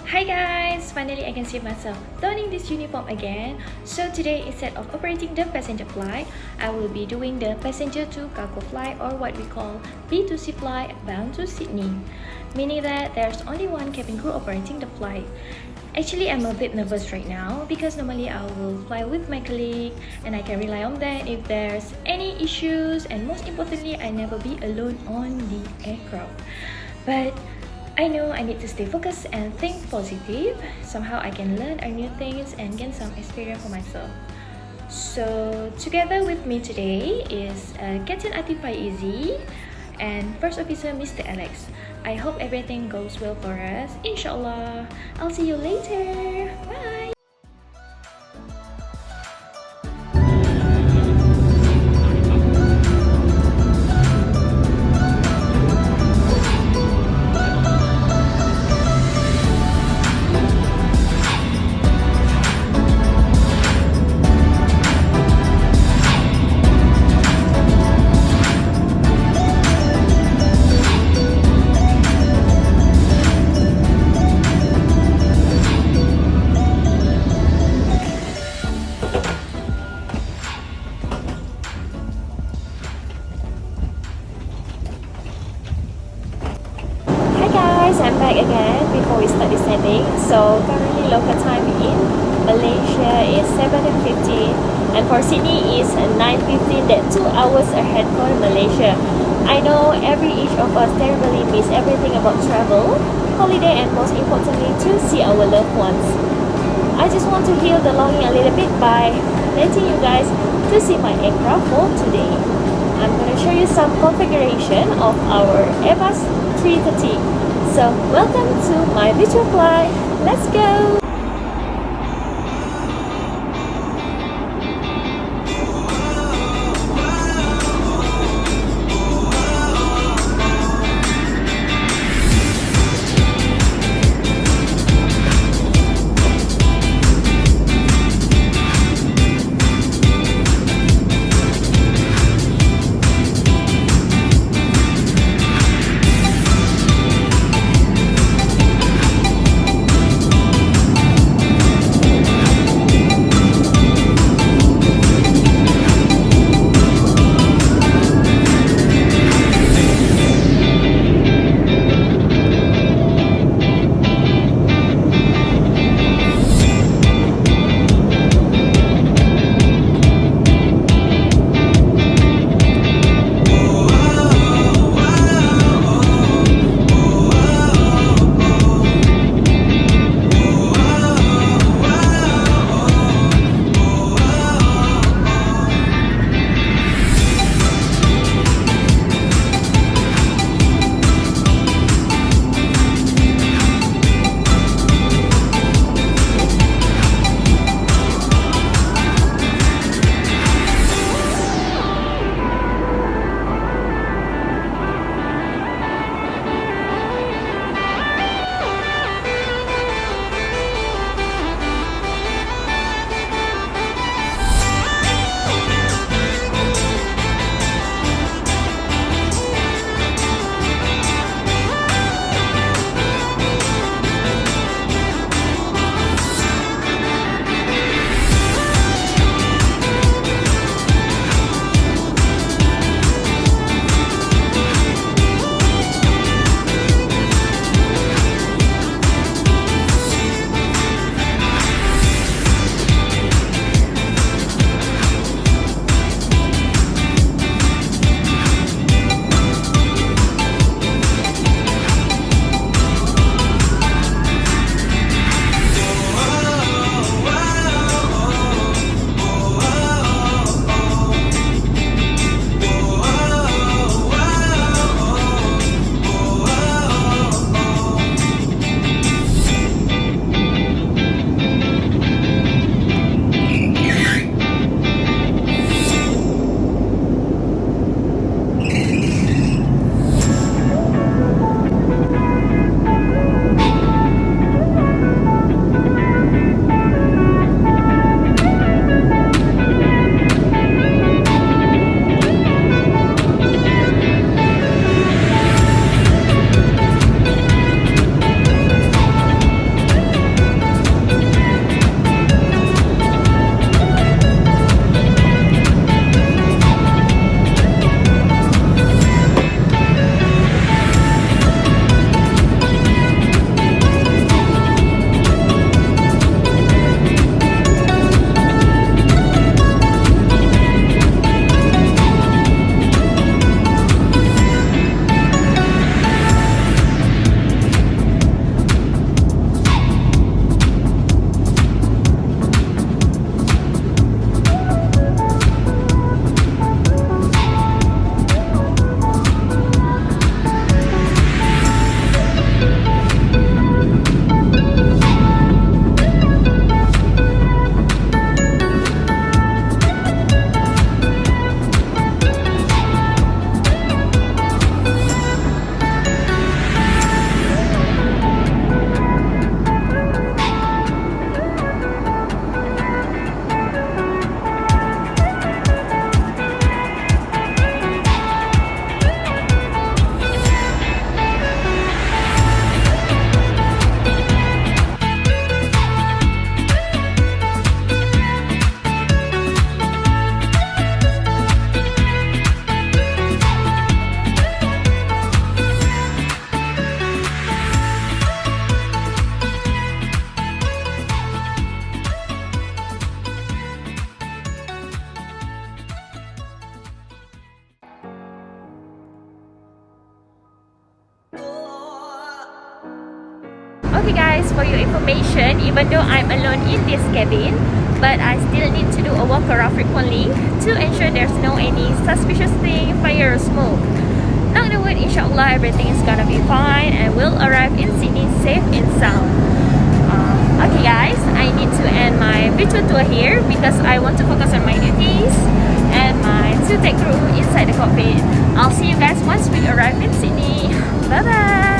Hi guys! Finally I can see myself donning this uniform again. So today, instead of operating the passenger flight, I will be doing the passenger to cargo flight, or what we call B2C flight bound to Sydney. Meaning that there's only one cabin crew operating the flight. Actually, I'm a bit nervous right now because normally I will fly with my colleague and I can rely on them if there's any issues, and most importantly, I never be alone on the aircraft. But I know I need to stay focused and think positive. Somehow I can learn new things and gain some experience for myself. So together with me today is Captain Atif Faizi and First Officer Mr. Alex. I hope everything goes well for us. Inshallah. I'll see you later. Bye. Hi guys, I'm back again before we start descending. So currently local time in Malaysia is 7:15 and for Sydney is 9:15. That 2 hours ahead for Malaysia. I know each of us terribly miss everything about travel, holiday, and most importantly to see our loved ones. I just want to heal the longing a little bit by letting you guys to see my aircraft for today. I'm going to show you some configuration of our Airbus 330. So welcome to my virtual flight. Let's go! Okay guys, for your information, even though I'm alone in this cabin, but I still need to do a walk around frequently to ensure there's no any suspicious thing, fire or smoke. Knock the wood, inshallah everything is gonna be fine and we'll arrive in Sydney safe and sound. Okay guys, I need to end my virtual tour here because I want to focus on my duties and my two-tech crew inside the cockpit. I'll see you guys once we arrive in Sydney. Bye bye!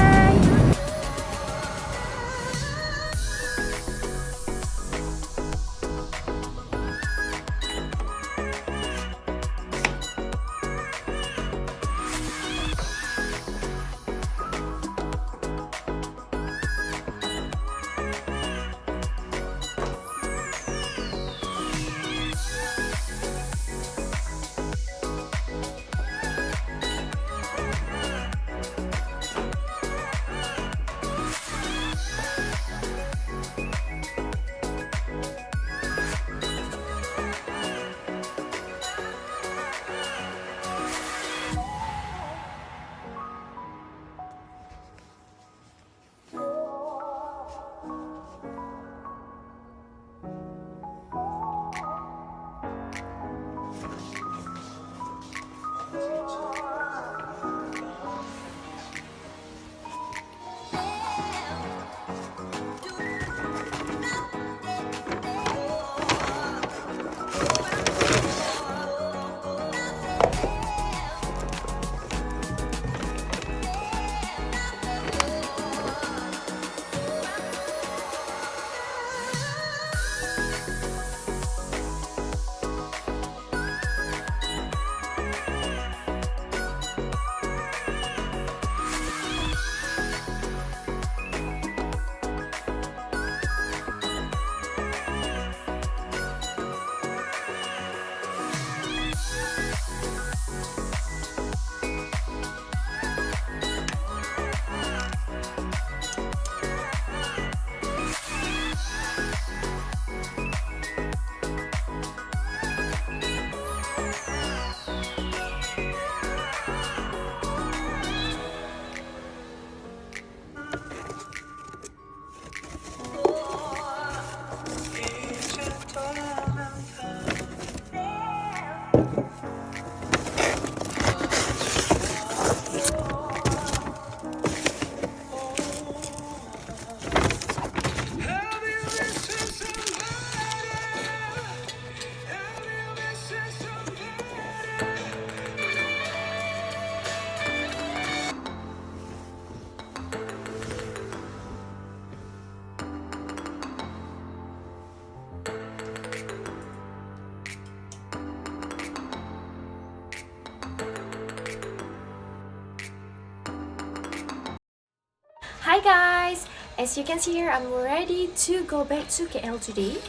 Hi guys! As you can see here, I'm ready to go back to KL today.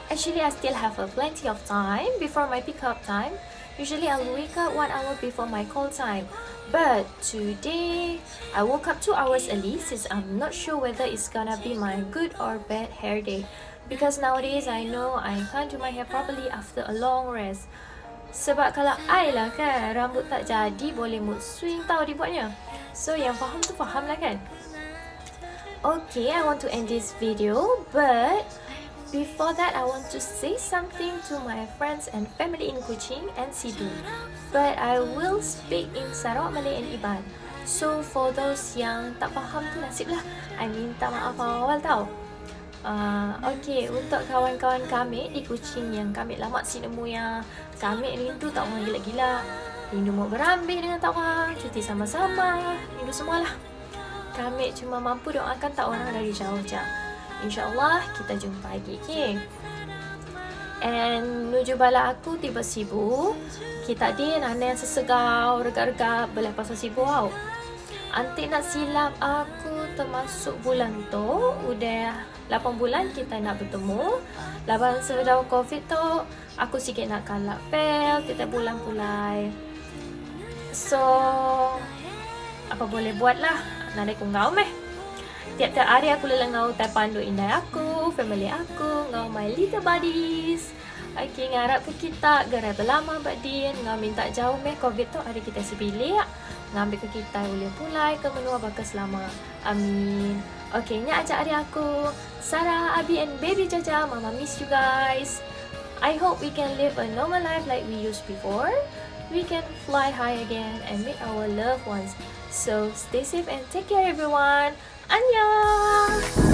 Actually, I still have plenty of time before my pickup time. Usually, I'll wake up 1 hour before my call time. But today, I woke up 2 hours early since I'm not sure whether it's gonna be my good or bad hair day. Because nowadays, I know I can't do my hair properly after a long rest. Sebab kalau I lah kan, rambut tak jadi boleh mood swing tau dibuatnya. So, yang faham tu faham lah kan? Okay, I want to end this video, but before that, I want to say something to my friends and family in Kuching and Sidu. But I will speak in Sarawak, Malay and Iban. So for those yang tak faham tu nasib lah, I minta maaf awal tau. Okay, untuk kawan-kawan kami di Kuching yang kami lama si nemu yang kami rindu tak orang gila-gila. Rindu mau berambing dengan tak orang, cuti sama-sama, rindu semualah. Kami cuma mampu doakan tak orang dari jauh je. InsyaAllah kita jumpa lagi, okay? And nuju bala aku tiba sibuk. Kita di nana yang sesegau, regak-regak boleh pasal sibuk tau. Antik nak silap aku termasuk bulan tu. Udah 8 bulan kita nak bertemu. Laban sedang COVID tu, aku sikit nak kalak fail. Tiap bulan pulai. So, apa boleh buat lah. Nada ku ngau meh. Tiap-tiap hari aku lelang ngau tai pandu indai aku, family aku, ngau my little buddies. Okay, ngarap ke kita gerai berlama badin, ngau minta jauh meh COVID tu hari kita sebilik. ngambil ke kita boleh pulai ke menua bakal selama. Amin. Okay, ni ajak adik aku, Sarah, Abi and baby Jaja. Mama miss you guys. I hope we can live a normal life like we used before. We can fly high again and meet our loved ones. So stay safe and take care everyone. Annyeong!